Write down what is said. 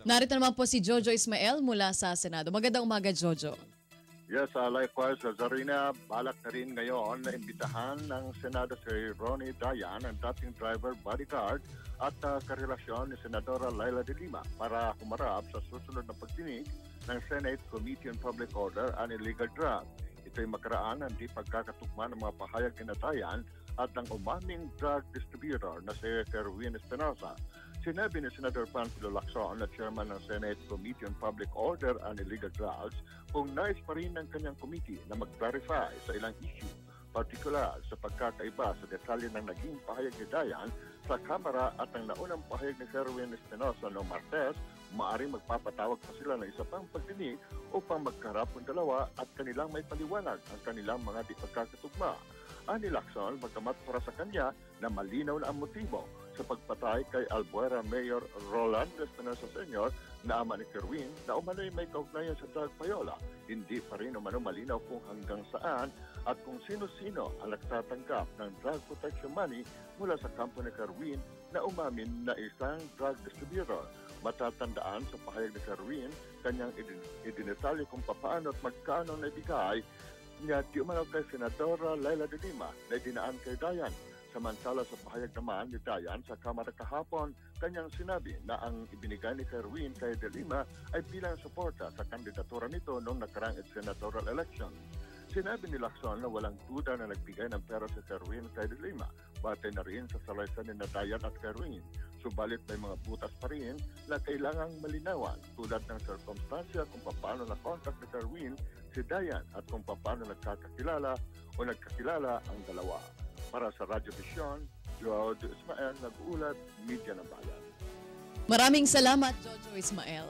Narito naman po si Jojo Ismael mula sa Senado. Magandang umaga, Jojo. Yes, likewise, Zarina, balak na rin ngayon na imbitahan ng Senado si Ronnie Dayan, ang dating driver bodyguard at karelasyon ni Senadora Laila de Lima para humarap sa susunod na pagdinig ng Senate Committee on Public Order and Illegal Drugs. Ito'y makaraan ang di pagkakatugma ng mga pahayag ni Dayan at ng umaming drug distributor na si Kerwin Espinosa. Sinabi ni Senator Panfilo Lacson na chairman ng Senate Committee on Public Order and Illegal Drugs kung nais pa rin ng kanyang committee na mag-clarify sa ilang issue, partikular sa pagkakaiba sa detalye ng naging pahayag ni Dayan sa Kamara at ang naunang pahayag ni Kerwin Espinosa noong Martes, maaaring magpapatawag pa sila ng isa pang pagdinig upang magkarap ng dalawa at kanilang may paliwanag ang kanilang mga di pagkakatugma. Ani Lacson, bagamat para sa kanya na malinaw na ang motibo sa pagpatay kay Albuera Mayor Rolando Espinosa Sr. na ama ni Kerwin na umano'y may kaugnayan sa drug payola, hindi pa rin umano malinaw kung hanggang saan at kung sino-sino ang nagtatanggap ng drug protection money mula sa kampo ni Kerwin na umamin na isang drug distributor. Matatandaan sa pahayag ni Kerwin, kanyang idinetalye kung paano at magkano na ibigay niya di umano kay Senadora Laila de Lima na dinaan kay Dayan. Samantala sa pahayag naman ni Dayan sa Kamara kahapon, kanyang sinabi na ang ibinigay ni Kerwin kay de Lima ay bilang suporta sa kandidatura nito noong nakaraang senatorial election. Sinabi ni Lacson na walang duda na nagbigay ng pera si Kerwin kay de Lima, batay na rin sa salaysay ni Dayan at Kerwin. Subalit may mga butas pa rin na kailangang malinawan tulad ng sirkumstansya kung paano na-contact ni Kerwin si Dayan at kung paano nagkakilala ang dalawa. Para sa Radyo Vision, Jojo Ismael, nag-uulat, Media ng Bayan. Maraming salamat, Jojo Ismael.